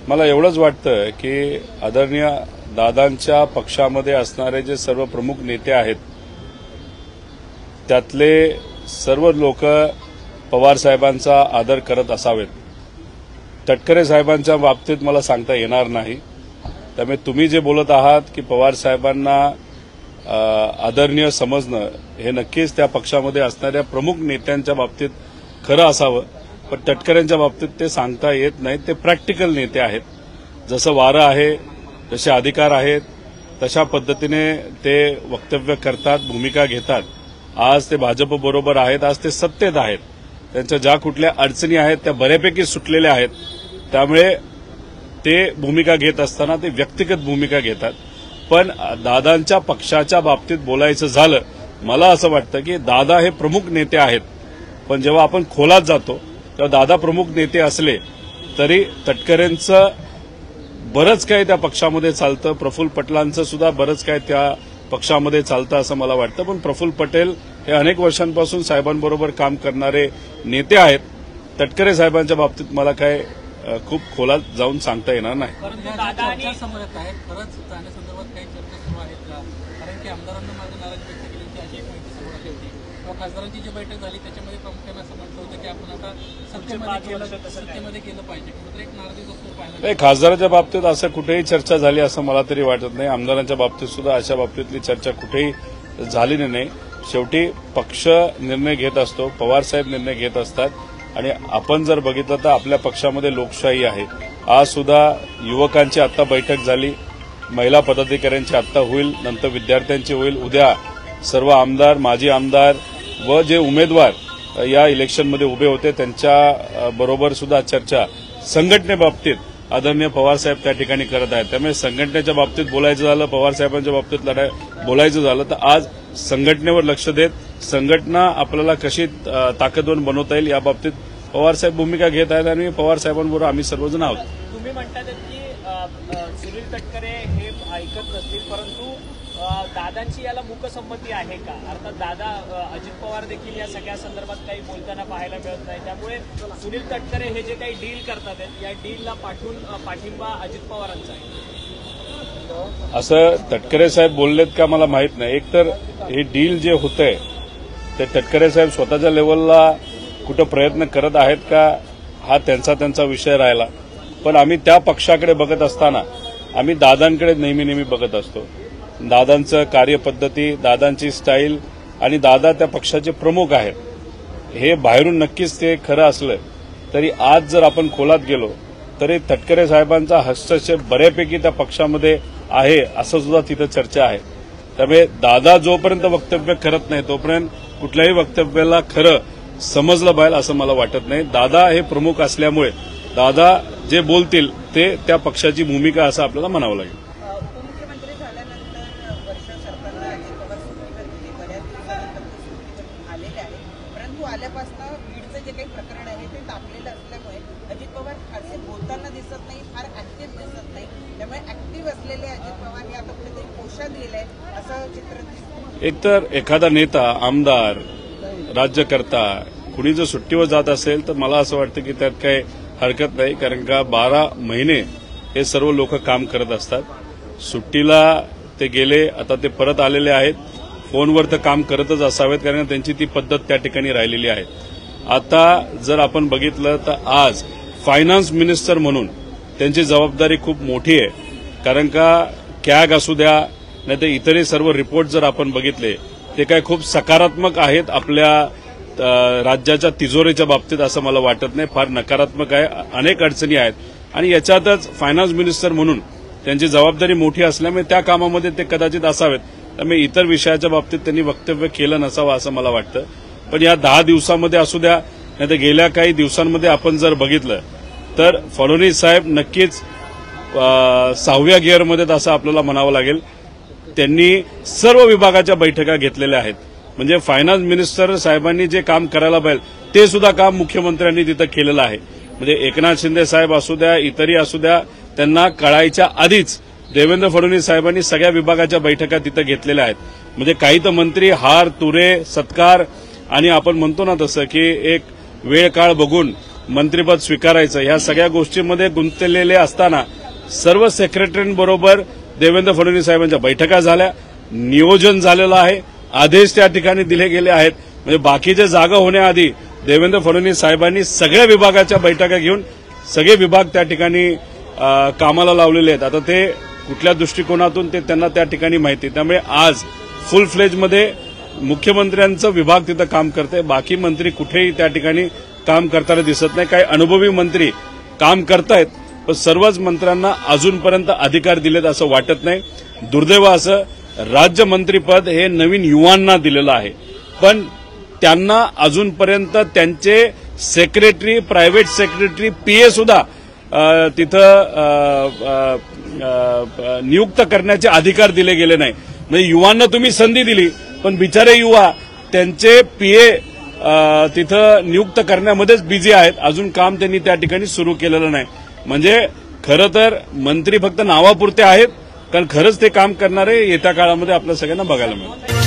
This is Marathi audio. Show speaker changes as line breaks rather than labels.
मला एवढंच वाटतं की आदरणीय दादांच्या पक्षामध्ये असणारे जे सर्व प्रमुख नेते आहेत त्यातले सर्व लोक पवार साहेबांचा आदर करत असावेत। तटकरे साहेबांच्या बाबतीत मला सांगता येणार नाही, त्यामुळे तुम्ही जे बोलत आहात की पवार साहेबांना आदरणीय समजणं हे नक्कीच त्या पक्षामध्ये असणाऱ्या प्रमुख नेत्यांच्या बाबतीत खरं असावं, पण तटकरेंच्या बाबतीत ते सांगता येत नाही। ते प्रॅक्टिकल नेते आहेत, जसं वारं आहे जसे अधिकार आहेत तशा पद्धतीने ते वक्तव्य करतात, भूमिका घेतात। आज ते भाजप बरोबर आहेत, आज ते सत्तेत आहेत, त्यांच्या ज्या कुठल्या अडचणी आहेत त्या बऱ्यापैकी सुटलेल्या आहेत, त्यामुळे ते भूमिका घेत असताना ते व्यक्तिगत भूमिका घेतात। पण दादांच्या पक्षाच्या बाबतीत बोलायचं झालं, मला असं वाटतं की दादा हे प्रमुख नेते आहेत, पण जेव्हा आपण खोलात जातो तेव्हा दादा प्रमुख नेते असले तरी तटकरेंचं बरंच काही त्या पक्षामध्ये चालतं, प्रफुल्ल पटेलांचं सुद्धा बरंच काही त्या पक्षामध्ये चालतं असं मला वाटतं। पण प्रफुल्ल पटेल हे अनेक वर्षांपासून साहेबांबरोबर काम करणारे नेते आहेत। तटकरे साहेबांच्या बाबतीत मला काय खूप खोलात जाऊन सांगता येणार नाही।
खासदारांची जी बैठक झाली त्याच्यामध्ये प्रामुख्याने असं म्हटलं होतं की आपण आता सत्तेमध्ये गेलं पाहिजे, कुठेतरी एक नाराजी असतो पाहिजे
नाही। खासदाराच्या बाबतीत असं कुठेही चर्चा झाली असं मला तरी वाटत नाही। आमदारांच्या बाबतीत सुद्धा अशा बाबतीतली चर्चा कुठेही झालेली नाही। शेवटी पक्ष निर्णय घेत असतो, पवार साहेब निर्णय घेत असतात, आणि आपण जर बघितलं तर आपल्या पक्षामध्ये लोकशाही आहे। आज सुद्धा युवकांची आता बैठक झाली, महिला पदाधिकाऱ्यांची आता होईल, नंतर विद्यार्थ्यांची होईल, उद्या सर्व आमदार, माजी आमदार व जे उमेदवार या इलेक्शनमध्ये उभे होते त्यांच्या बरोबर सुद्धा चर्चा संघटनेबाबतीत आदरणीय पवार साहेब त्या ठिकाणी करत आहेत। त्यामुळे संघटनेच्या बाबतीत बोलायचं झालं, पवार साहेबांच्या बाबतीत बोलायचं झालं तर आज संघटनेवर लक्ष देत संघटना आपल्याला कशी ताकदवान बनवता येईल याबाबतीत पवार साहेब भूमिका घेत आहेत, आणि पवार साहेबांबरोबर आम्ही सर्वजण आहोत।
तुम्ही म्हणतात की सुनील तटकरे हे ऐकत नसतील, परंतु दादांची याला मूकसंमती आहे का? अर्थात दादा अजित पवार देखील या सगळ्या संदर्भात काही बोलताना पाहायला मिळत नाही, त्यामुळे सुनील तटकरे हे जे काही डील करतात या डीलला पाठिंबा अजित पवारांचा आहे
असं तटकरे साहेब बोललेत का मला माहित नाही। एकतर हे डील जे होतंय ते तटकरे साहेब स्वतःच्या लेवलला कुठं प्रयत्न करत आहेत का हा त्यांचा विषय राहिला, पण आम्ही त्या पक्षाकडे बघत असताना आम्ही दादांकडे नेहमी बघत असतो। दादांचं कार्यपद्धती, दादांची स्टाईल, आणि दादा त्या पक्षाचे प्रमुख आहेत हे बाहेरून नक्कीच ते खरं असलं तरी आज जर आपण खोलात गेलो तरी तटकरे साहेबांचा हस्तक्षेप बऱ्यापैकी त्या पक्षामध्ये आहे असं सुद्धा तिथं चर्चा आहे। त्यामुळे दादा जोपर्यंत वक्तव्य करत नाही तोपर्यंत कुठल्याही वक्तव्याला खरं समजलं पाहिजे असं मला वाटत नाही। दादा हे प्रमुख असल्यामुळे दादा जे बोलतील ते त्या पक्षाची भूमिका असं आपल्याला म्हणावं लागेल।
उपमुख्यमंत्री झाल्यानंतर वर्ष सरकारला अजित पवार सुट्टीवर गेले, बऱ्याच दिवसानंतर ते सुट्टीवर आलेले आहे, परंतु आल्यापासून बीडचं जे काही प्रकरण आहे ते तापलेलं असल्यामुळे अजित पवार फारसे बोलताना दिसत नाही, फार ऍक्टिव्ह दिसत नाही। त्यामुळे ऍक्टिव्ह असलेले अजित पवार हे आता कुठेतरी कोशात गेले असं चित्र दिसतं।
एकतर एखादा नेता, आमदार, राज्यकर्ता कुणी जर सुट्टीवर जात असेल तर मला असं वाटतं की त्यात काही हरकत नाही, कारण का 12 महिने हे सर्व लोक काम करत असतात। सुट्टीला ते गेले, आता ते परत आलेले आहेत, फोनवर तर काम करतच असावेत कारण त्यांची ती पद्धत त्या ठिकाणी राहिलेली आहे। आता जर आपण बघितलं तर आज फायनान्स मिनिस्टर म्हणून त्यांची जबाबदारी खूप मोठी आहे, कारण का कॅग असू द्या नाही तर इतरही सर्व रिपोर्ट जर आपण बघितले ते काय खूप सकारात्मक आहेत आपल्या राज्याच्या तिजोरीच्या बाबतीत असं मला वाटत नाही, फार नकारात्मक आहे, अनेक अडचणी आहेत, आणि याच्यातच फायनान्स मिनिस्टर म्हणून त्यांची जबाबदारी मोठी असल्यामुळे त्या कामामध्ये ते कदाचित असावेत, त्यामुळे इतर विषयाच्या बाबतीत त्यांनी वक्तव्य केलं नसावं असं मला वाटतं। पण या 10 दिवसामध्ये असू द्या नाही तर गेल्या काही दिवसांमध्ये आपण जर बघितलं तर फडणवीस साहेब नक्कीच 6व्या गिअरमध्ये असं आपल्याला म्हणावं लागेल। त्यांनी सर्व विभागाच्या बैठका घेतलेल्या आहेत, म्हणजे फायनान्स मिनिस्टर साहेबांनी जे काम करायला पाहिजे ते सुद्धा काम मुख्यमंत्र्यांनी तिथं केलेलं आहे। म्हणजे एकनाथ शिंदे साहेब असू द्या, इतरही असू द्या, त्यांना कळायच्या आधीच देवेंद्र फडणवीस साहेबांनी सगळ्या विभागाच्या बैठका तिथं घेतलेल्या आहेत। म्हणजे काही तर मंत्री हार तुरे सत्कार आणि आपण म्हणतो ना तसं की एक वेळ काळ बघून मंत्रिपद स्वीकारायचं, ह्या सगळ्या गोष्टींमध्ये गुंतलेले असताना सर्व सेक्रेटरींबरोबर देवेंद्र फडणवीस साहेबांच्या बैठका झाल्या, नियोजन झालेलं आहे, आदेश त्या ठिकाणी दिले गेले आहेत. म्हणजे बाकीच्या जागा होण्याआधी देवेंद्र फडणवीस साहेबांनी सगळ्या विभागाच्या बैठका घेऊन सगळे विभाग त्या ठिकाणी कामाला लावलेले आहेत. आता ते कुठल्या दृष्टिकोनातून ते त्यांना त्या ठिकाणी माहिती. त्यामुळे आज फुल फ्लेजमध्ये मुख्यमंत्र्यांचं विभाग तिथं काम करते, बाकी मंत्री कुठेही त्या ठिकाणी काम करताना दिसत नाही. काही अनुभवी मंत्री काम करतायत, पण सर्वच मंत्र्यांना अजूनपर्यंत अधिकार दिलेत असं वाटत नाही. दुर्दैव असं राज्यमंत्रीपद हे नवीन युवांना दिलेलं आहे, पण त्यांना अजूनपर्यंत त्यांचे सेक्रेटरी, प्रायव्हेट सेक्रेटरी, पीए सुद्धा तिथं नियुक्त करण्याचे अधिकार दिले गेले नाही. म्हणजे युवांना तुम्ही संधी दिली, पण बिचारे युवा त्यांचे पीए तिथं नियुक्त करण्यामध्येच बिझी आहेत, अजून काम त्यांनी त्या ठिकाणी सुरू केलेलं नाही. म्हणजे खरं तर मंत्री फक्त नावापुरते आहेत, कारण खरंच ते काम करणारे येत्या काळामध्ये आपल्या सगळ्यांना बघायला मिळेल.